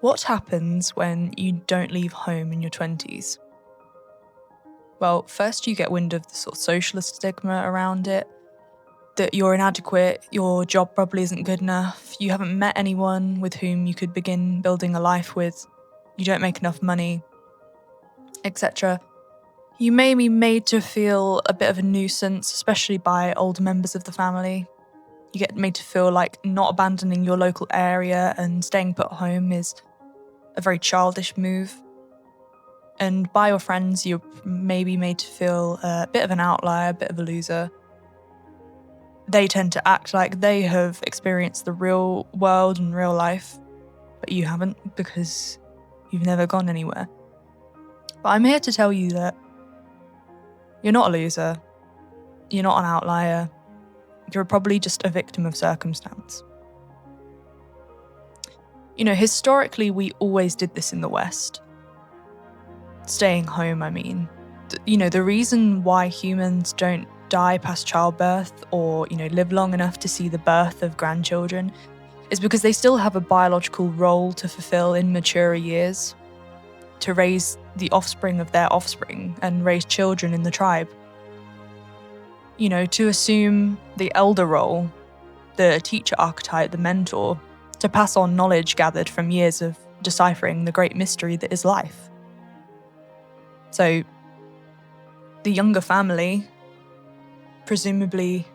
What happens when you don't leave home in your 20s? Well, first you get wind of the sort of socialist stigma around it, that you're inadequate, your job probably isn't good enough, you haven't met anyone with whom you could begin building a life with, you don't make enough money, etc. You may be made to feel a bit of a nuisance, especially by older members of the family. You get made to feel like not abandoning your local area and staying put at home is a very childish move. And by your friends, you're maybe made to feel a bit of an outlier, a bit of a loser. They tend to act like they have experienced the real world and real life, but you haven't because you've never gone anywhere. But I'm here to tell you that you're not a loser, you're not an outlier, you're probably just a victim of circumstance. Historically, we always did this in the West. Staying home, I mean. The reason why humans don't die past childbirth or, live long enough to see the birth of grandchildren is because they still have a biological role to fulfill in mature years, to raise the offspring of their offspring and raise children in the tribe. To assume the elder role, the teacher archetype, the mentor, to pass on knowledge gathered from years of deciphering the great mystery that is life. So, the younger family, presumably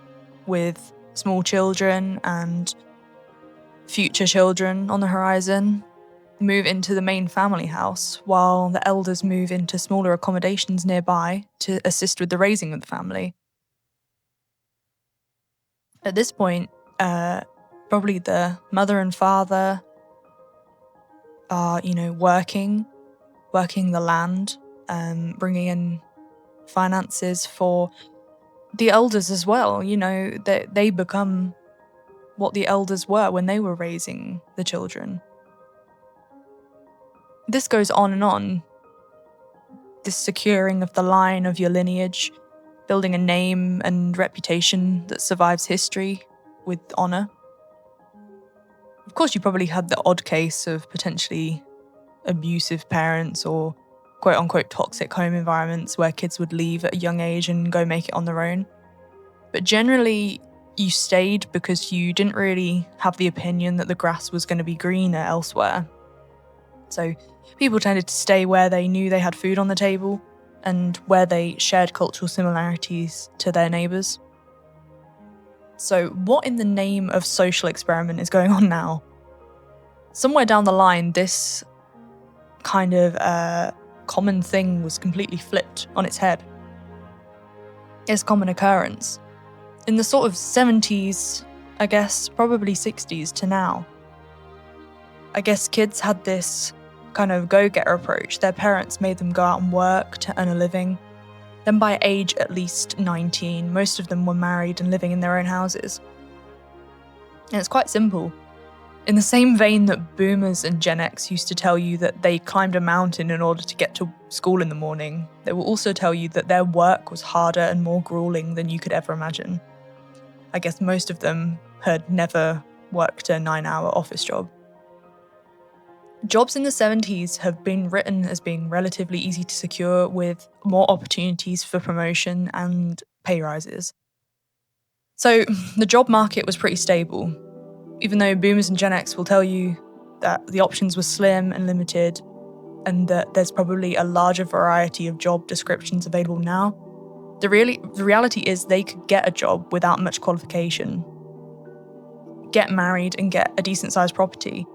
with small children and future children on the horizon, move into the main family house while the elders move into smaller accommodations nearby to assist with the raising of the family. At this point, probably the mother and father are, working the land, bringing in finances for the elders as well. They become what the elders were when they were raising the children. This goes on and on. This securing of the line of your lineage, building a name and reputation that survives history with honour. Of course, you probably had the odd case of potentially abusive parents or quote-unquote toxic home environments where kids would leave at a young age and go make it on their own. But generally, you stayed because you didn't really have the opinion that the grass was going to be greener elsewhere. So people tended to stay where they knew they had food on the table and where they shared cultural similarities to their neighbours. So what in the name of social experiment is going on now? Somewhere down the line, this kind of common thing was completely flipped on its head. It's a common occurrence. In the sort of 70s, I guess, probably 60s to now, I guess kids had this kind of go-getter approach. Their parents made them go out and work to earn a living. Then by age at least 19, most of them were married and living in their own houses. And it's quite simple. In the same vein that boomers and Gen X used to tell you that they climbed a mountain in order to get to school in the morning, they will also tell you that their work was harder and more grueling than you could ever imagine. I guess most of them had never worked a 9-hour office job. Jobs in the 70s have been written as being relatively easy to secure, with more opportunities for promotion and pay rises. So the job market was pretty stable, even though boomers and Gen X will tell you that the options were slim and limited, and that there's probably a larger variety of job descriptions available now. The reality is they could get a job without much qualification, get married and get a decent-sized property,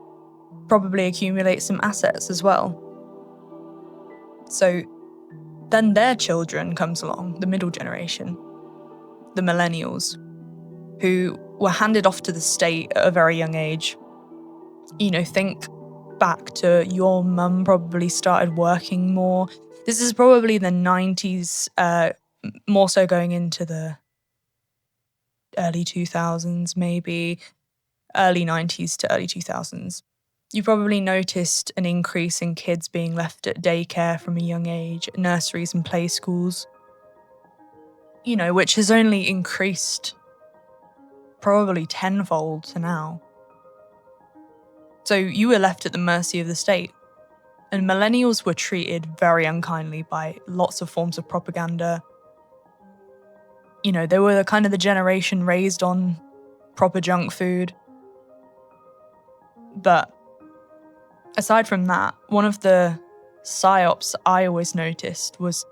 probably accumulate some assets as well. So then their children comes along, the middle generation, the millennials, who were handed off to the state at a very young age. Think back to your mum probably started working more. This is probably the 90s, more so going into the early 2000s, maybe early 90s to early 2000s. You probably noticed an increase in kids being left at daycare from a young age, nurseries and play schools, which has only increased probably tenfold to now. So you were left at the mercy of the state. And millennials were treated very unkindly by lots of forms of propaganda. You know, they were kind of the generation raised on proper junk food. But aside from that, one of the psyops I always noticed was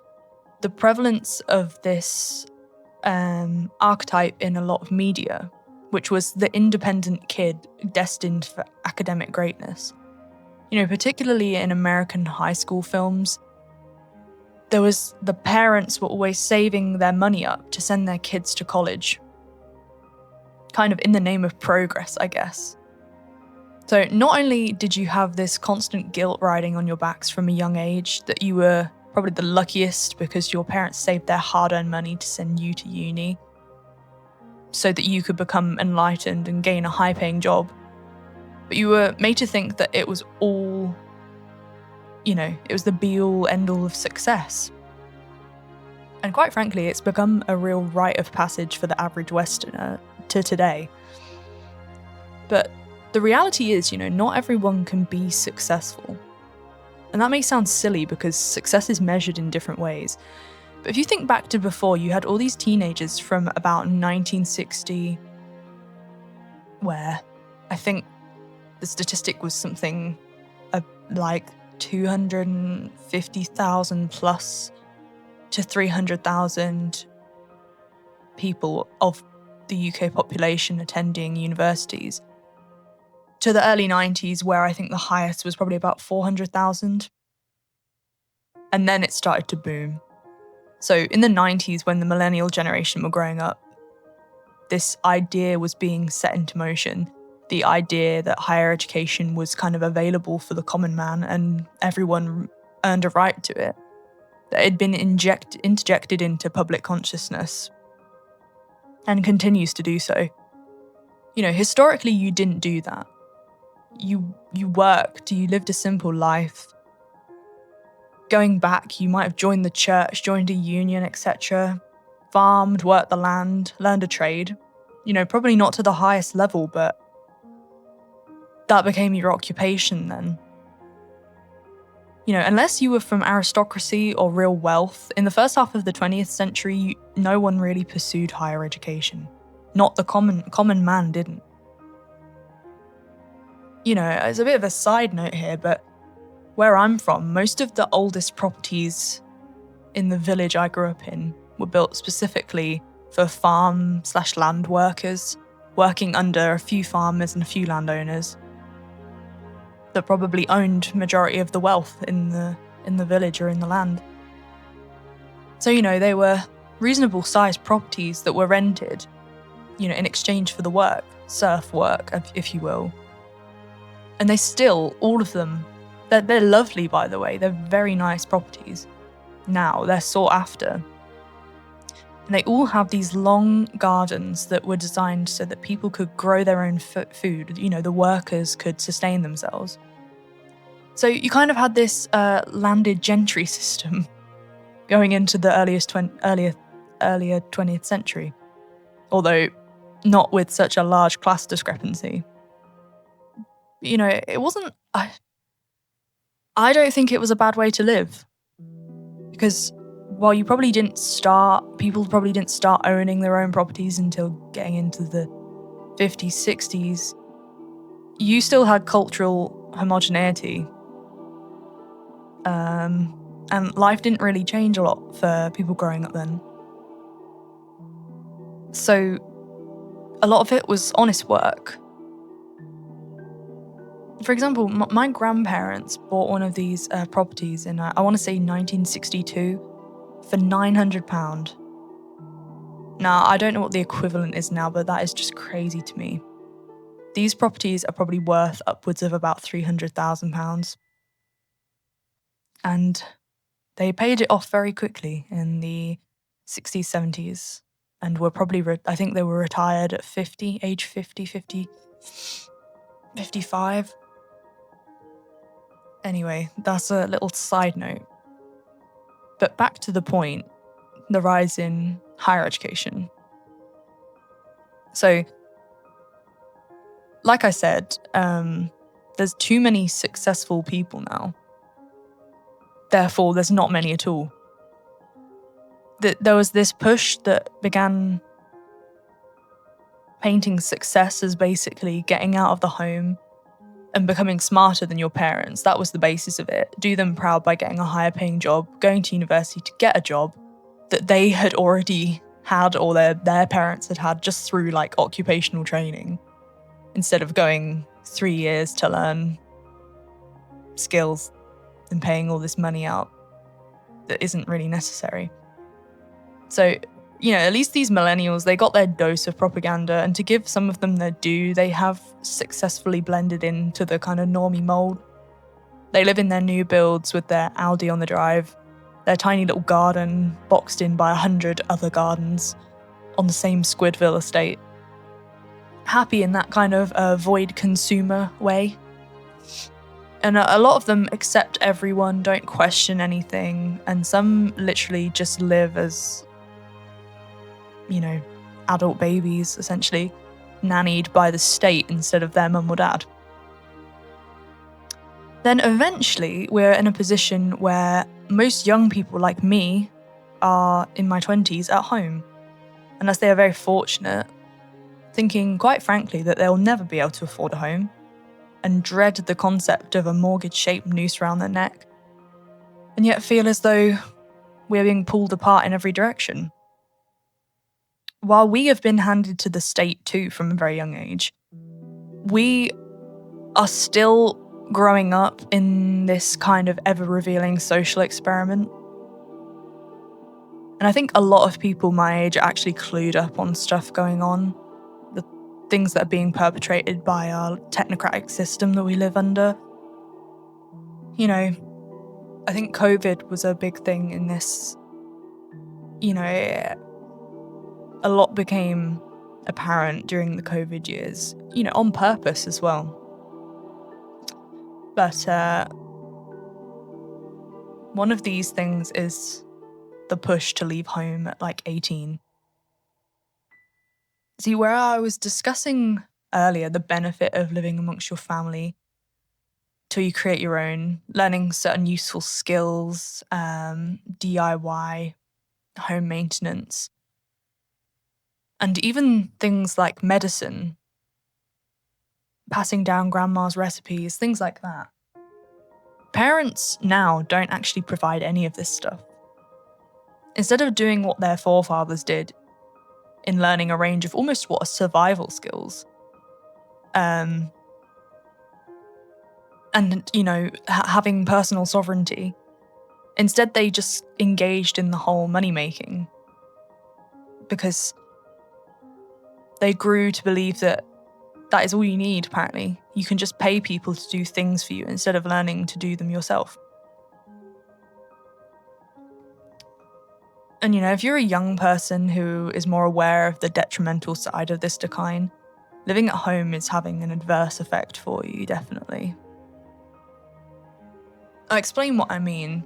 the prevalence of this archetype in a lot of media, which was the independent kid destined for academic greatness. You know, particularly in American high school films, there was the parents were always saving their money up to send their kids to college. Kind of in the name of progress, I guess. So not only did you have this constant guilt riding on your backs from a young age that you were probably the luckiest because your parents saved their hard-earned money to send you to uni so that you could become enlightened and gain a high-paying job, but you were made to think that it was all, you know, it was the be-all, end-all of success. And quite frankly, it's become a real rite of passage for the average Westerner to today. But the reality is, you know, not everyone can be successful. And that may sound silly because success is measured in different ways. But if you think back to before, you had all these teenagers from about 1960, where I think the statistic was something like 250,000 plus to 300,000 people of the UK population attending universities, to the early 90s, where I think the highest was probably about 400,000. And then it started to boom. So in the 90s, when the millennial generation were growing up, this idea was being set into motion. The idea that higher education was kind of available for the common man and everyone earned a right to it. That it had been interjected into public consciousness and continues to do so. You know, historically, you didn't do that. You worked, you lived a simple life. Going back, you might have joined the church, joined a union, etc. Farmed, worked the land, learned a trade. You know, probably not to the highest level, but that became your occupation then. You know, unless you were from aristocracy or real wealth, in the first half of the 20th century, no one really pursued higher education. Not the common man didn't. You know, as a bit of a side note here, but where I'm from, most of the oldest properties in the village I grew up in were built specifically for farm/land workers, working under a few farmers and a few landowners that probably owned majority of the wealth in the village or in the land. So, you know, they were reasonable sized properties that were rented, you know, in exchange for the work, serf work, if you will. And they still, all of them, they're lovely, by the way. They're very nice properties. Now, they're sought after. And they all have these long gardens that were designed so that people could grow their own food. You know, the workers could sustain themselves. So you kind of had this landed gentry system going into the earlier 20th century. Although not with such a large class discrepancy. You know, it wasn't... I don't think it was a bad way to live. Because while people probably didn't start owning their own properties until getting into the 50s, 60s, you still had cultural homogeneity. And life didn't really change a lot for people growing up then. So a lot of it was honest work. For example, my grandparents bought one of these properties in, I want to say 1962, for £900. Now, I don't know what the equivalent is now, but that is just crazy to me. These properties are probably worth upwards of about £300,000. And they paid it off very quickly in the 60s, 70s, and were probably, I think they were retired at 50, age 50, 55. Anyway, that's a little side note. But back to the point, the rise in higher education. So, like I said, there's too many successful people now. Therefore, there's not many at all. There was this push that began painting success as basically getting out of the home and becoming smarter than your parents. That was the basis of it. Do them proud by getting a higher paying job, going to university to get a job that they had already had or their parents had had just through like occupational training, instead of going 3 years to learn skills and paying all this money out that isn't really necessary. So, at least these millennials, they got their dose of propaganda, and to give some of them their due, they have successfully blended into the kind of normie mold. They live in their new builds with their Audi on the drive, their tiny little garden boxed in by 100 other gardens on the same Squidville estate. Happy in that kind of void consumer way. And a lot of them accept everyone, don't question anything, and some literally just live as, adult babies, essentially, nannied by the state instead of their mum or dad. Then eventually, we're in a position where most young people like me are in my 20s at home, unless they are very fortunate, thinking, quite frankly, that they'll never be able to afford a home, and dread the concept of a mortgage-shaped noose around their neck, and yet feel as though we're being pulled apart in every direction. While we have been handed to the state too from a very young age, we are still growing up in this kind of ever-revealing social experiment. And I think a lot of people my age are actually clued up on stuff going on, the things that are being perpetrated by our technocratic system that we live under. I think COVID was a big thing in this. A lot became apparent during the COVID years, on purpose as well. But one of these things is the push to leave home at like 18. See, where I was discussing earlier the benefit of living amongst your family till you create your own, learning certain useful skills, DIY, home maintenance, and even things like medicine, passing down grandma's recipes, things like that. Parents now don't actually provide any of this stuff. Instead of doing what their forefathers did in learning a range of almost survival skills, and having personal sovereignty, instead they just engaged in the whole money-making, because they grew to believe that is all you need, apparently. You can just pay people to do things for you instead of learning to do them yourself. And if you're a young person who is more aware of the detrimental side of this decline, living at home is having an adverse effect for you, definitely. I'll explain what I mean.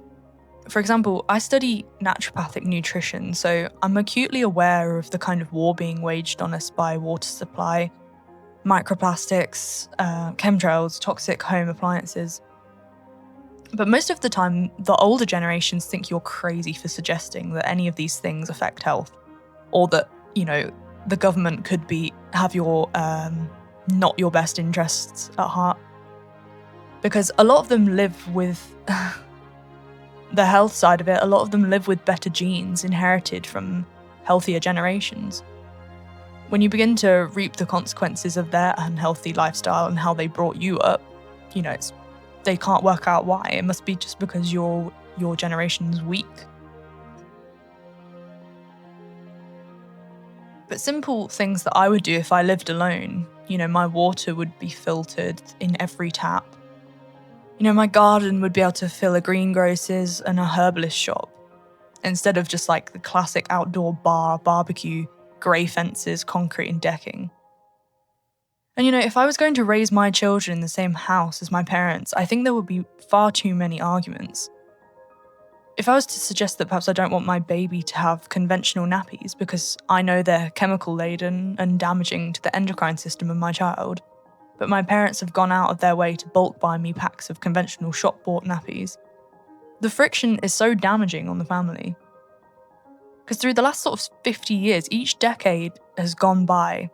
For example, I study naturopathic nutrition, so I'm acutely aware of the kind of war being waged on us by water supply, microplastics, chemtrails, toxic home appliances. But most of the time, the older generations think you're crazy for suggesting that any of these things affect health, or that, the government could have your not your best interests at heart. Because a lot of them live with the health side of it, a lot of them live with better genes inherited from healthier generations. When you begin to reap the consequences of their unhealthy lifestyle and how they brought you up, they can't work out why. It must be just because your generation's weak. But simple things that I would do if I lived alone, my water would be filtered in every tap. My garden would be able to fill a greengrocer's and a herbalist shop, instead of just like the classic outdoor barbecue, grey fences, concrete and decking. And if I was going to raise my children in the same house as my parents, I think there would be far too many arguments. If I was to suggest that perhaps I don't want my baby to have conventional nappies because I know they're chemical-laden and damaging to the endocrine system of my child, but my parents have gone out of their way to bulk buy me packs of conventional shop-bought nappies. The friction is so damaging on the family. Because through the last sort of 50 years, each decade has gone by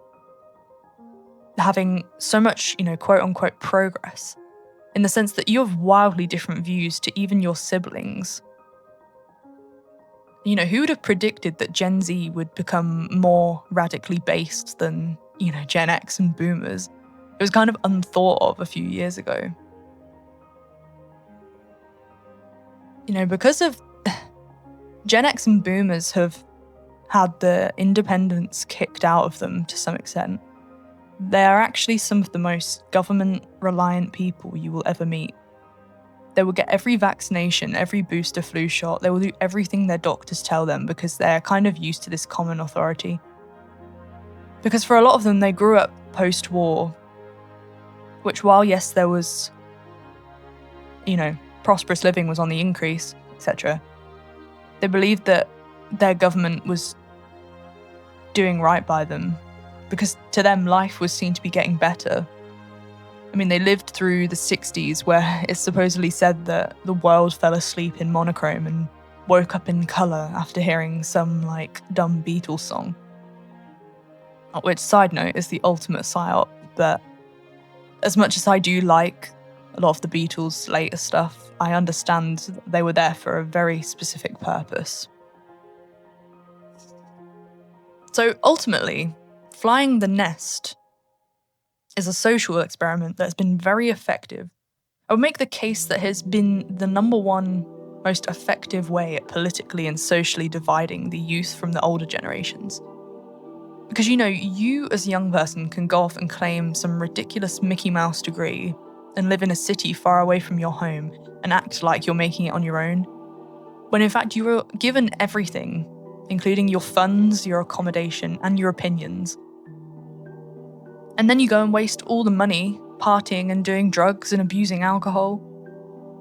having so much, quote-unquote progress, in the sense that you have wildly different views to even your siblings. Who would have predicted that Gen Z would become more radically based than, Gen X and boomers? It was kind of unthought of a few years ago. Because of Gen X and boomers have had the independence kicked out of them to some extent. They are actually some of the most government-reliant people you will ever meet. They will get every vaccination, every booster flu shot. They will do everything their doctors tell them because they're kind of used to this common authority. Because for a lot of them, they grew up post-war, which while, yes, there was, prosperous living was on the increase, etc., they believed that their government was doing right by them because to them, life was seen to be getting better. They lived through the 60s where it's supposedly said that the world fell asleep in monochrome and woke up in colour after hearing some, dumb Beatles song. Which, side note, is the ultimate psyop, but as much as I do like a lot of the Beatles' later stuff, I understand that they were there for a very specific purpose. So ultimately, flying the nest is a social experiment that has been very effective. I would make the case that it has been the number one most effective way at politically and socially dividing the youth from the older generations. Because you as a young person can go off and claim some ridiculous Mickey Mouse degree and live in a city far away from your home and act like you're making it on your own, when in fact you were given everything, including your funds, your accommodation, and your opinions. And then you go and waste all the money partying and doing drugs and abusing alcohol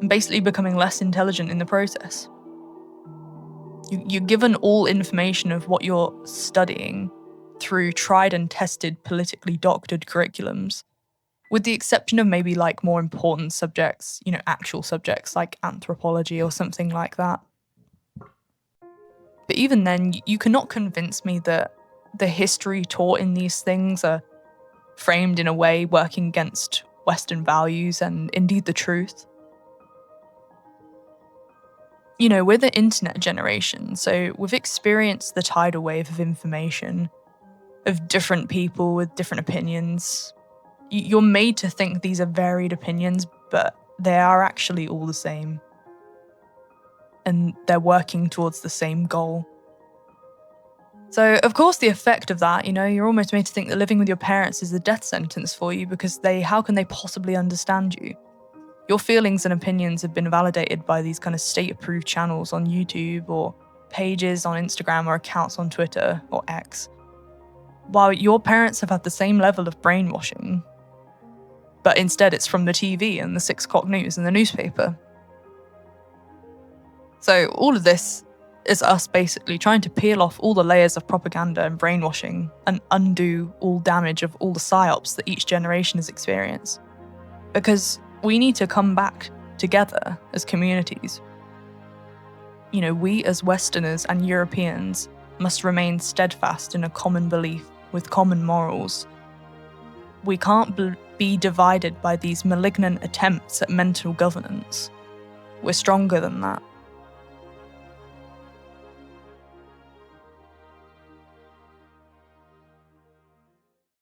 and basically becoming less intelligent in the process. You're given all information of what you're studying through tried and tested politically doctored curriculums, with the exception of maybe more important subjects, actual subjects like anthropology or something like that. But even then, you cannot convince me that the history taught in these things are framed in a way working against Western values and indeed the truth. We're the internet generation, so we've experienced the tidal wave of information, of different people with different opinions. You're made to think these are varied opinions, but they are actually all the same. And they're working towards the same goal. So, of course, the effect of that, you're almost made to think that living with your parents is a death sentence for you because how can they possibly understand you? Your feelings and opinions have been validated by these kind of state-approved channels on YouTube or pages on Instagram or accounts on Twitter or X. While your parents have had the same level of brainwashing, but instead it's from the TV and the 6 o'clock news and the newspaper. So all of this is us basically trying to peel off all the layers of propaganda and brainwashing and undo all damage of all the psyops that each generation has experienced. Because we need to come back together as communities. We as Westerners and Europeans must remain steadfast in a common belief with common morals. We can't be divided by these malignant attempts at mental governance. We're stronger than that.